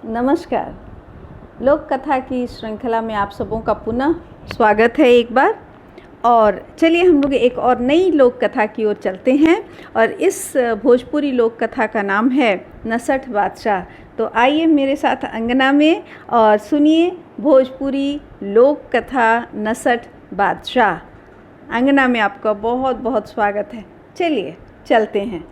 नमस्कार। लोक कथा की श्रृंखला में आप सबों का पुनः स्वागत है एक बार। और चलिए हम लोग एक और नई लोक कथा की ओर चलते हैं। और इस भोजपुरी लोक कथा का नाम है नसठ बादशाह। तो आइए मेरे साथ अंगना में और सुनिए भोजपुरी लोक कथा नसठ बादशाह। अंगना में आपका बहुत बहुत स्वागत है। चलिए चलते हैं।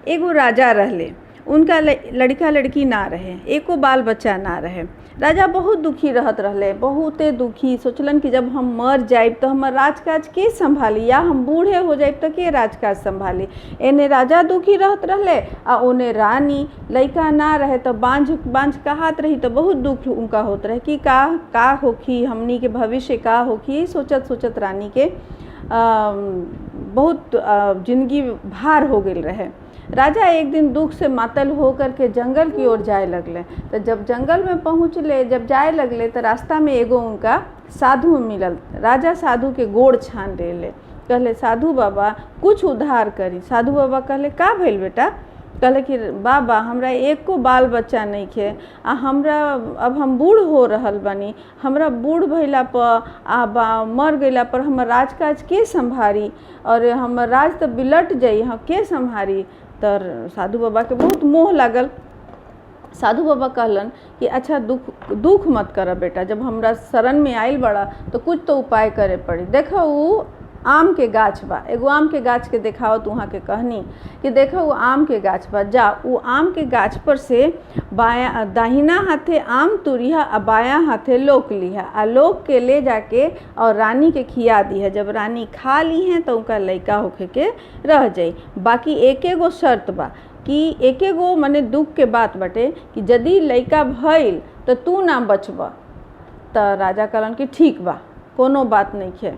एगो राजा रहले, उनका लड़का लड़की ना रहे, एको बाल बच्चा ना रहे। राजा बहुत दुखी रहत रहले, बहुते दुखी। सोचलन कि जब हम मर जाइब तो हमर राजकाज के संभाली, या हम बूढ़े हो जाइब तो के राजकाज संभाली। एने राजा दुखी रहत रहले आ ओने रानी लड़का ना रहे तो बांझ कहात रही। तो बहुत दुख उनका होत रहे कि का होखी, हमनी के भविष्य का होखी। सोचत सोचत रानी के बहुत जिंदगी भार हो गई रहे। राजा एक दिन दुख से मातल होकर के जंगल की ओर जाए लगले। तो जब जंगल में पहुँचले, जब जाए लगले तो रास्ता में एगो उनका साधु मिलल। राजा साधु के गोड़ छान ले, कहले साधु बाबा कुछ उद्धार करी। साधु बाबा कहले का भइल बेटा? कहले कि बाबा हमरा एको बाल बच्चा नहीं खे, आ हमरा अब हम बूढ़ हो रहल बनी। हमरा बूढ़ भइला पर मर गइला पर हमर राजकाज के संभारी, और हमर राज तो बिलट जाई, हम के संभारी। तर साधु बाबा के बहुत मोह लागल। साधु बाबा कहलन कि अच्छा दुख मत कर बेटा, जब हमरा शरण में आइल बड़ा तो कुछ तो उपाय करे पड़ी। देखो वो आम के गाछ बा, एगो आम के गाछ के देखाओ तो वहाँ के कहनी कि देखो वो आम के गाछ बा, जा वो आम के गाछ पर से दाहिना हाथे आम तुरिहा आ बायां हाथे लोक लिहा, आ लोक के ले जाके और रानी के खिया दी है। जब रानी खा ली है तो उनका लइका होके के रह जाई। बाकी एकेगो शर्त बा कि एकेगो मने दुख के बात बटे कि यदि लइका भइल तो तू ना बचबा। तो राजा कहलन कि ठीक बा, कोनो बात नहीं है,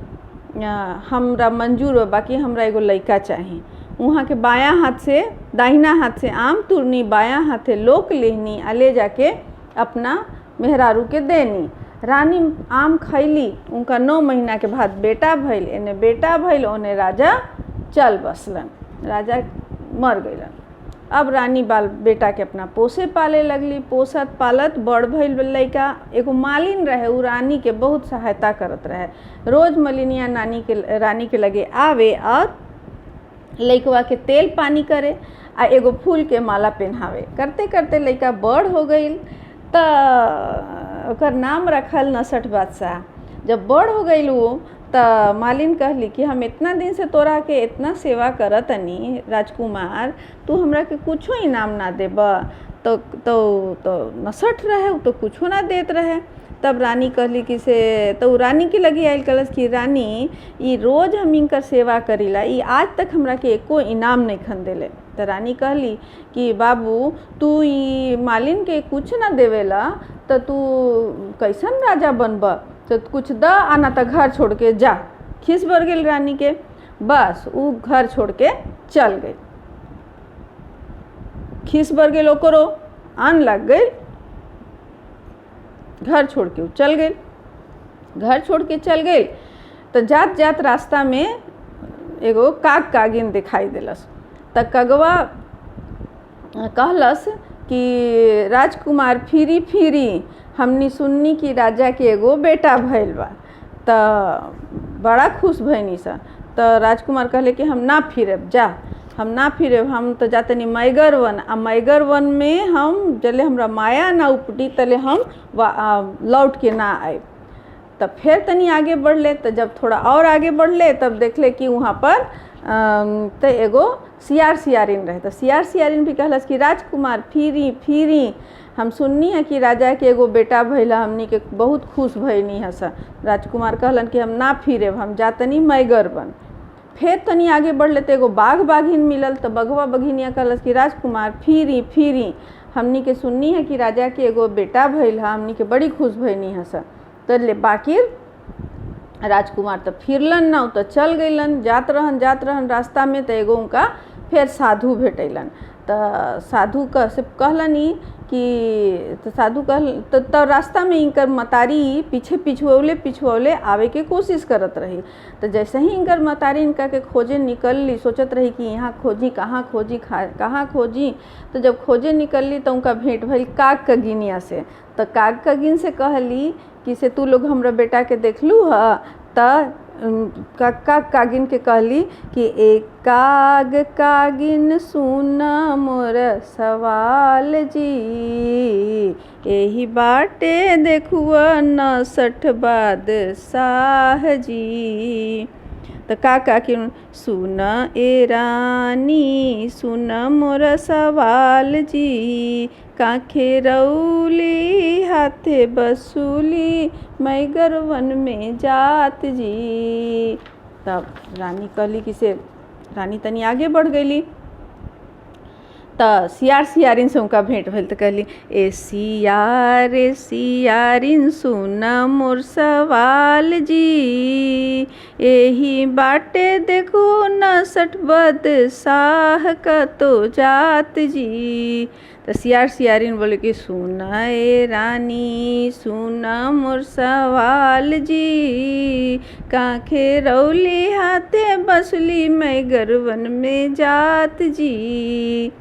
हमरा मंजूर बा, बाकी हमरा एगो लइका चाही। वहाँ के बायां हाथ से दाहिना हाथ से आम तुरनी, बायां हाथे लोक लेहनी, आ ले जाके अपना मेहरारू के देनी। रानी आम खैली, उनका 9 महीना के बाद बेटा भइल। एने बेटा भइल, ओने राजा चल बसलन, राजा मर गइलन। अब रानी बाल बेटा के अपना पोसे पाले लगली। पोसत पालत बड़ भइल लइका। एगो मालिन रहे, उ रानी के बहुत सहायता करत रहे। रोज मलिनिया रानी के लगे आवे और लइकवा के तेल पानी करे आ एगो फूल के माला पहनावे। करते करते लइका बड़ हो गइल तो ओकर नाम रखल नसठ बादशाह। जब बड़ हो गइल वो तो मालिन कहली कि हम इतना दिन से तोरा के इतना सेवा करतनी राजकुमार, तू हमरा के कुछो इनाम ना देबा। तो नसठ रहे, तो कुछो ना देत रहे। तब रानी कहली कि से, तो रानी के लगी आयल कलस कि रानी ई रोज हम इनकर सेवा करीला, ई आज तक हमरा के एको इनाम नहीं खन देले। तो रानी कहली कि बाबू तू ई मालिन के कुछ ना देवेला तो तू कैसन राजा बनबा? तो कुछ द, आना तो घर छोड़ के जा। खिस बर गेल रानी के, बस वो घर छोड़ के चल गई। खिस बर गेल ओकरो, आन लग गई, घर छोड़ के चल गई। घर छोड़ के चल गई तो जात जात रास्ता में एगो काग कागिन दिखाई दिलस। तो कगवा कहलस कि राजकुमार फिरी फिरी हमनी सुन्नी की राजा के एगो बेटा भइल बा। तो बड़ा खुश भइनी सा। तो राजकुमार कहले कि हम ना फिरेब, जा हम ना फिरेब, हम तो जातनी मैगर वन, आ मैगर वन में हम जले हमरा माया ना उपटी तले हम लौट के ना आए। तब फिर तनी आगे बढ़ले। तो जब थोड़ा और आगे बढ़ले तब देखले कि वहाँ पर तो एगो सियार सियारिन रहे। तो सियार सियारिन भी कहलस कि राजकुमार फिरी फिरी, हम सुननी है कि राजा के एगो बेटा भइला, हमनी के बहुत खुश भइनी है सा। राजकुमार कहलन कि हम ना फिरेब, हम जातनी मैगर बन। फिर तनी आगे बढ़ले तो एगो बाघ बाघिन मिलल। तो बघवा बघिनिया कहलस कि राजकुमार फिरी फिरी, हमनी के सुननी है कि राजा के एगो बेटा भइल है, हमनी के बड़ी खुश भइनी है सा। तो ले बाकी राजकुमार तो फिरलन ना, तो चल गइलन। जात रहन रास्ता में तो एगो उनका फिर साधु भेटैलन। तो साधु से कहलनी कि तो साधु कहल तो रास्ता में इनकर मतारी पीछे पिछुअले आवे के कोशिश करत रही। तो जैसे ही इनकर मतारी इनका के खोजे निकल ली, सोचत रही कि यहाँ खोजी कहाँ खोजी। तो जब खोजे निकल ली तो उनका भेंट भइल काग कगिनिया से। तो काग कगिन से कहली कि से तू लोग हमरा बेटा के देखलू ह। त कागिन के कहली कि एक काग कागिन सुन मोर सवाल जी, यही बाटे देखुआ 69 बादशाह जी। तो कागिन सुन ए रानी सुन मोर सवाल जी, काखे रौली हाथे बसूली मैं गरवन में जात जी। तब रानी कहली कि से रानी तनी आगे बढ़ गईली। तो सियार सियारिन से उनका भेंट भइल। तो कहली ए सियारिन सुन मोर सवाल जी, यही बाटे देखो 69 बादशाह का तो जात जी। तो सियार सियारिन बोले कि सुन ए रानी सुन मोर सवाल जी, काखे रौली हाथे बसली मैं गरवन में जात जी।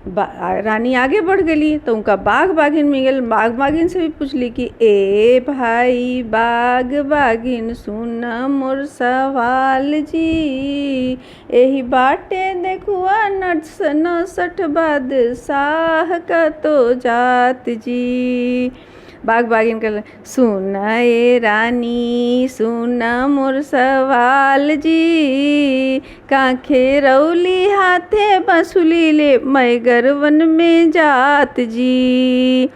रानी आगे बढ़ गई तो उनका बाघ बाघिन मिल। बाघ बाघिन से भी पूछली कि ए भाई बाघ बाघिन सुन मोर सवाल जी, यही बाटे देखुआ 69 बादशाह का तो जात जी। बाघ बाघिन कहल सुन ए रानी सुन मोर सवाल जी, काखे रौली हाथे बसुली ले मैं गरवन में जात जी।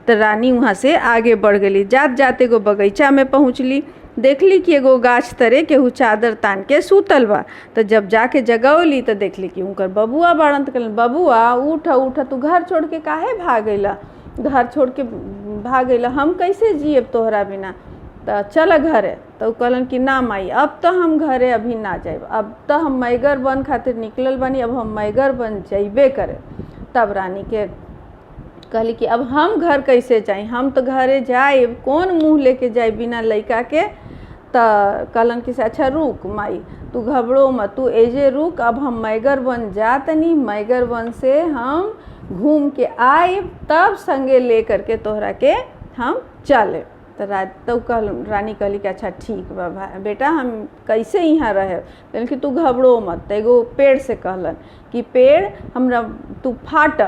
तो रानी वहाँ से आगे बढ़ गई। जात जाते एगो बगीचा में पहुँचली। देखली कि एगो गाछ तरे केहू चादर तान के सूतल बा। तो जब जाके जगौली तो देखली कि उनकर बबुआ बाड़न। तो कहलन बबुआ उठ तू घर छोड़ के काहे भाग गइला, घर छोड़ के भाग गइला, हम कैसे जिएब तोहरा बिना। तो चल घरे। तो कहलन कि ना माई अब तो हम घरे अभी ना जाइब, अब तो हम मैगर बन खातिर निकलल बानी, अब हम मैगर बन जइबे करे। तब रानी के कहली कि अब हम घर कैसे जाई, हम तो घरे जाइब, कौन मुँह लेके जाए बिना लइका के। तो कहलन कि अच्छा रुक माई तू घबरो मत, तू एजे रुक, अब हम मैगर बन जातनी, मैगर बन से हम घूम के आए तब संगे ले करके तोहरा के हम चले। तो रानी कहली कि अच्छा ठीक बा बेटा हम कैसे यहाँ रहे। कहलन कि तू घबरो मत। तो एगो पेड़ से कहलन कि पेड़ हमरा तू फाट,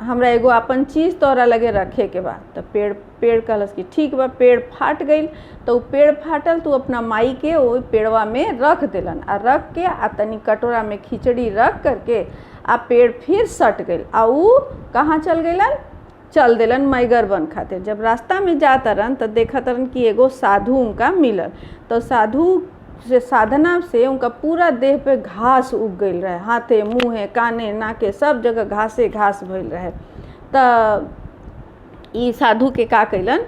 हमरा एगो अपन चीज़ तोरा लगे रखे के बा। तो पेड़ कहलस कि ठीक बा। पेड़ फाट गई। तो पेड़ फाटल तू अपना माई के वो पेड़वा में रख देलन, आ रख के आ तनी कटोरा में खिचड़ी रख करके आ पेड़ फिर सट गई। आ ऊ कहाँ चल गइलन, चल देलन मैगर बन खातिर। जब रास्ता में जाता रहन तो देखत रहन कि एगो साधु उनका मिलल। तो साधु से साधना से उनका पूरा देह पे घास उग गई रहे, हाथे मुँहे काने नाके सब जगह घासे घास भइल रहे। तो ई साधु के का कैलन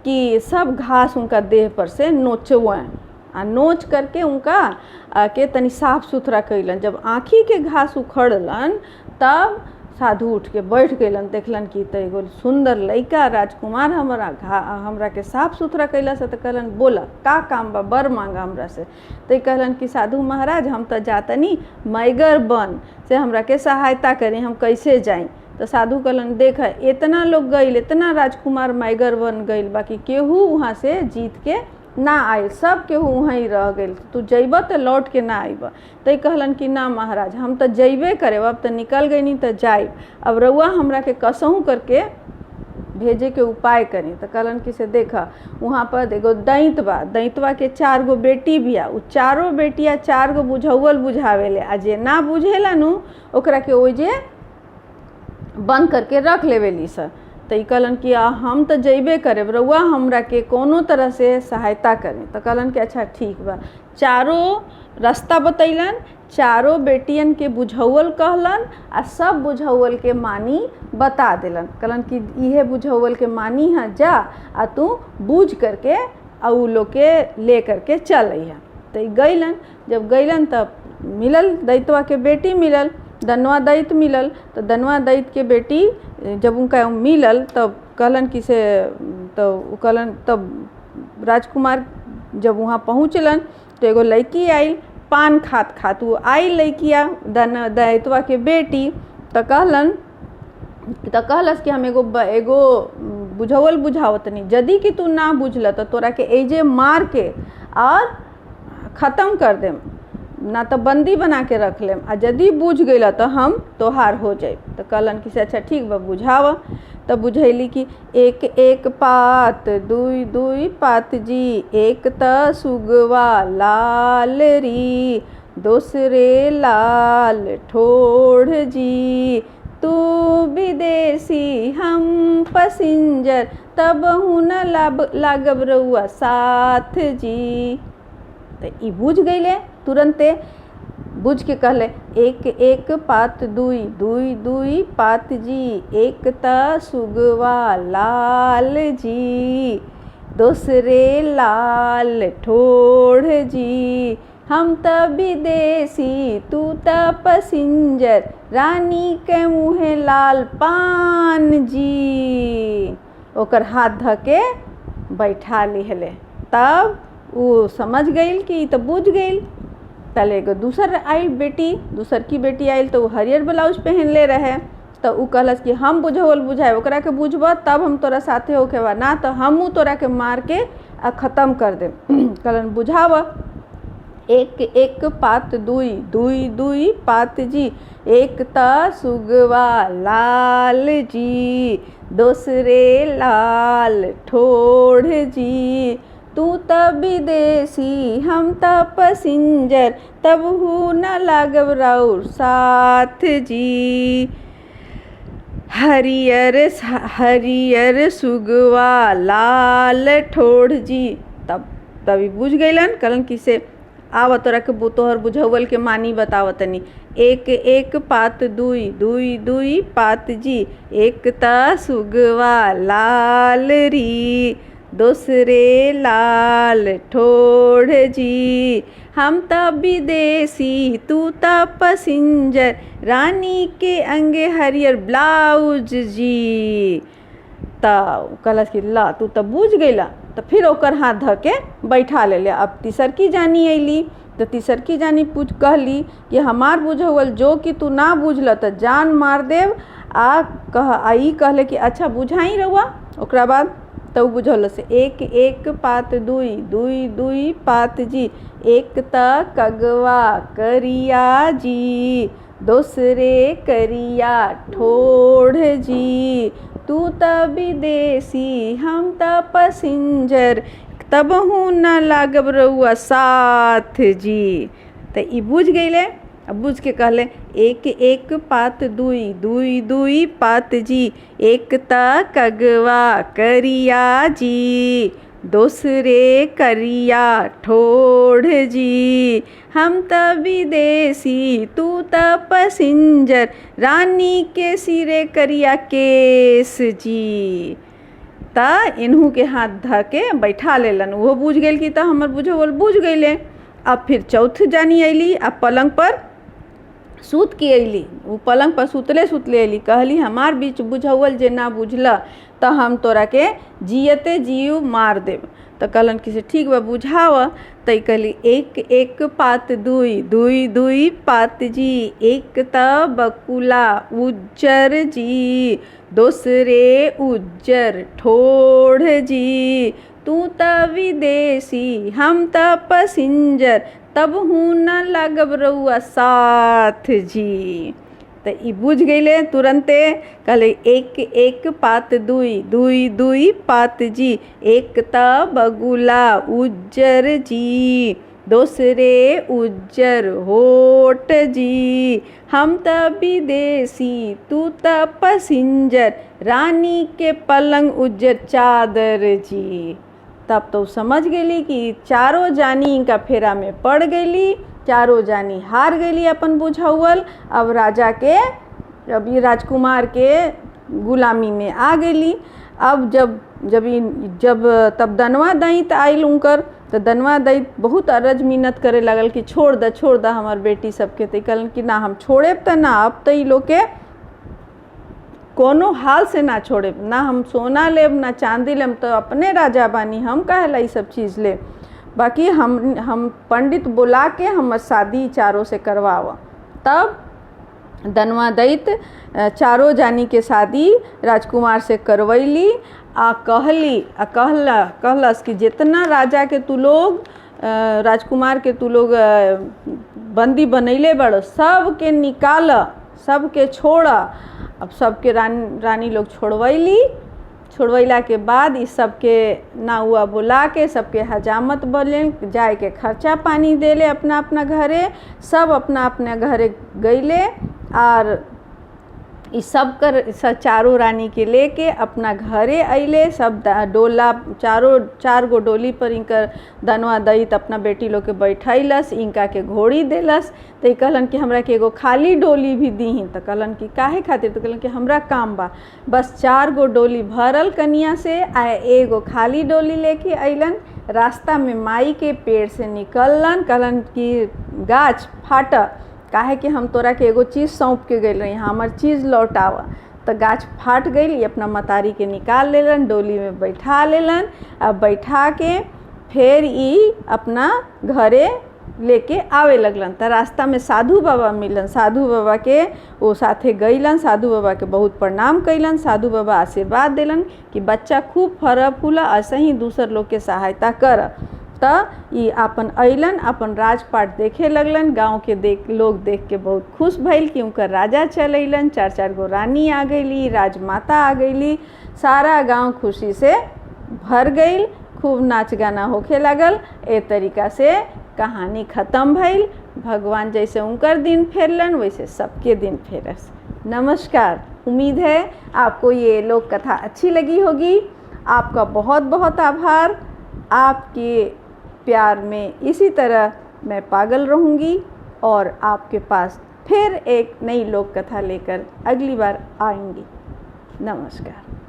कि सब घास उनका देह पर से नोचवें, आ नोच करके उनका के तनी साफ सुथरा कैलन। जब आँखी के घास उखड़लन तब साधु उठ के बैठ गइलन। देखलन कि तो एगो सुंदर लइका राजकुमार हमरा के साफ सुथरा कैला से। तो कहलन बोला का काम बा, बर मांगा हमरा से। तो कहलन कि साधु महाराज हम तो जातनी मैगर बन से हमरा के सहायता करी, हम कैसे जाई। तो साधु कहलन देख इतना लोग गइल, इतना राजकुमार मैगर बन गइल, बाकी केहू वहाँ से जीत के ना आयल, सब केहू वहाँ ही रह गइल, तू जइब तो लौट के ना आइब। तो कहलन कि ना महाराज हम तो जइबे करे, अब तो निकल गई नहीं तो जाइब, अब रउआ हमरा के कसहू करके भेजे के उपाय करी। तो कहलन कि से देखा वहाँ पर एगो दैंत बा, दैंतवा के 4 गो बेटी बिया, उ चारों बेटिया 4 गो बुझौल बुझावेले, आ जे ना बुझेला नु ओकरा के ओइजे बंद करके रख लेवेली स। तो कहलन कि हम तो जइबे करे, रउआ हमरा के कोनो तरह से सहायता करें। तो कहलन कि अच्छा ठीक बा। चारों रास्ता बतैलन, चारों बेटियन के बुझौल कहलन, आ सब बुझौल के मानी बता दिलन। कहलन कि इहे बुझौल के मानी है, जा आ तू बूझ करके आ उ लोग के ले करके चल अइहा। तो गइलन। जब गइलन तब मिलल दैतवा के बेटी मिलल। दनवा दैत मिलल। तो दनवा दैत के बेटी जब उनका मिलल तब कहलन कि से तो कहलन, तब राजकुमार जब वहाँ पहुँचलन तो एगो लड़की आइल पान खात खात। वो आई लड़किया दैतवा के बेटी तो कहलस कि हम एगो बुझावल बुझावत नहीं, यदि कि तू ना बुझल तो तोरा के एजे मार के और ख़त्म कर देम, ना तो बंदी बना के रख लेम, आ यदि बुझ गई तो हम तोहार हो जाए। तो कहलन कि से अच्छा ठीक बा बुझाव। तब बुझैली कि एक एक पात दुई दुई पात जी, एक त सुगवा लाल री, दूसरे लाल ठोड़ जी, तू विदेशी हम पसिंजर, तब हुन लागब रउआ साथ जी। तो ई बुझ गईले, तुरंते बुझ के कहले एक एक पात दुई दुई दुई पात जी, एक त सुगवा लाल जी, दूसरे लाल ठोड़ जी, हम त विदेशी तू त पसिंजर, रानी के मुँहे लाल पान जी। ओकर हाथ धके बैठा लिहले। तब वो समझ गई कि तो बुझ गई। तले एगो दूसर आइल बेटी, दूसर की बेटी आइल तो वो हरियर ब्लाउज पहन ले रहे। तो उ कहलस कि हम बुझावल बुझाए, ओकरा के बुझब तब हम तोरा साथे होके बा, ना तो हमू तोरा के मार के आ ख़त्म कर दे। कहलन बुझाव एक एक पात दुई दुई दुई पात जी, एक त सुगवा लाल जी, दूसरे लाल ठोड़ जी, तू त विदेशी हम त पसिंजर, तब हु न लागब राउर साथ जी। हरियर हरियर सुगवा लाल ठोड़ जी। तभी बुझ गईलन। कहलन कि से आव तोरा के तोहर बुझावल के मानी बतावतनी। एक एक पात दुई दुई दुई पात जी, एक त सुगवा लाल री, दूसरे लाल ठोड़ जी, हम त विदेशी तू त पसिंजर, रानी के अंगे हरियर ब्लाउज जी। तो कहलस कि ला तू तो बुझ गईला। तो फिर ओकर हाथ धके बैठा ले। अब तीसरकी जानी अली। तो तीसरकी जानी पूछ कहली कि हमार बुझावल जो कि तू ना बुझल तो जान मार देव। आई कहले कि अच्छा बुझाई रहुआ। ओकरा बाद तो बुझल से एक एक पात दुई दुई दुई पात जी, एक त कगवा करिया जी, दूसरे करिया ठोड़ जी, तू त विदेशी हम त पसिंजर, तब हूँ न लागब रउआ साथ जी। तो ई बुझ गईले। अब बुझ के कहले एक एक पात दुई दुई दुई पात जी, एक त कगवा करिया जी, दूसरे करिया ठोड़ जी, हम त विदेशी तू त पसिंजर, रानी के सिरे करिया केस जी। ता इन्हू के हाथ धके बैठा लेलन। वो बुझ गई कि तो हमर बुझावल बुझ गईले। अब फिर चौथ जानी अली। अब पलंग पर सूत के अली। वो पलंग पर सुतले सुतले अली। कहली हमार बीच बुझावल जे ना बुझला तो हम तोरा के जियते जीव मार देव। तो कहलन कि से ठीक बा बुझाव। तो कहली एक एक पात दुई दुई दुई पात जी, एक त बकुला उज्जर जी, दूसरे उज्जर ठोड़ जी, तू त विदेशी हम त पसिंजर, तब हूँ न लागब रउआ साथ जी। तो ई बुझ गईले तुरंते। कहले एक एक पात दुई दुई दुई पात जी, एक त बगुला उज्जर जी, दूसरे उज्जर होठ जी, हम त विदेशी तू त पसिंजर, रानी के पलंग उज्जर चादर जी। तब तो समझ गई कि चारों जानी इनका फेरा में पड़ गई। चारों जानी हार गई अपन बुझावल। अब राजा के, अब ये राजकुमार के गुलामी में आ गई। अब जब तब दनवा दैत आइल उनकर, तो दनवा दैत बहुत अरज मिन्नत करे लगल कि छोड़ द हमार बेटी सबके। तो कहलन कि ना हम छोड़ेब त ना, अब तो ई लोग के कोनो हाल से ना छोड़ेब, ना हम सोना लेब ना चांदी लेब, तो अपने राजा बानी, हम काहेला ई सब चीज़ ले। बाकी हम पंडित बुला के हमर शादी चारों से करवावा। तब दनवा दैत चारों जानी के शादी राजकुमार से करवैली आ कहलस कि जितना राजा के तू लोग राजकुमार के तू लोग बंदी बनैले बड़, सबके निकाल, सबके छोड़। अब सबके रानी लोग छोड़वैला के बाद इस सबके नाउआ बुला के सबके हजामत बोले, जाए के खर्चा पानी देले अपना अपना घरे, सब अपना अपना घरे गईले। और इस सब कर चारों रानी के लेके अपना घरे अइले। सब डोला चार गो डोली पर इनकर दनवा दैत अपना बेटी लोग के बैठैलस, इनका के घोड़ी देलस। तो कहलन कि हमरा के एगो खाली डोली भी दीही। तो कहलन कि काहे खातिर? तो कहलन कि हमरा काम बा, बस 4 गो डोली भरल कनिया से आ एगो खाली डोली लेके अइलन। रास्ता में माई के पेड़ से निकलन, कहलन कि गाछ फाट, काहे कि हम तोरा के एगो चीज़ सौंप के गई रही, हमार चीज़ लौटावा। तो गाछ फाट गई, अपना मतारी के निकाल लेलन, डोली में बैठा लेलन। अब बैठा के फिर ई अपना घरे लेके आवे लगलन। तो रास्ता में साधु बाबा मिलन, साधु बाबा के वो साथे गईलन, साधु बाबा के बहुत प्रणाम कैलन। साधु बाबा आशीर्वाद दिलन कि बच्चा खूब फल फूला, ऐसे ही दूसर लोग के सहायता कर। तो ई अपन अइलन, अपन राजपाट देखे लगलन। गांव के लोग देख के बहुत खुश भइल कि उनकर राजा चल अइलन, 4 गो रानी आ गईली, राजमाता आ गईली। सारा गांव खुशी से भर गईल, खूब नाच गाना होखे लगल। ए तरीका से कहानी ख़त्म भइल। भगवान जैसे उनकर दिन फेरलन वैसे सबके दिन फेरस। नमस्कार। उम्मीद है आपको ये लोक कथा अच्छी लगी होगी। आपका बहुत बहुत आभार। आपके प्यार में इसी तरह मैं पागल रहूँगी और आपके पास फिर एक नई लोक कथा लेकर अगली बार आएंगी। नमस्कार।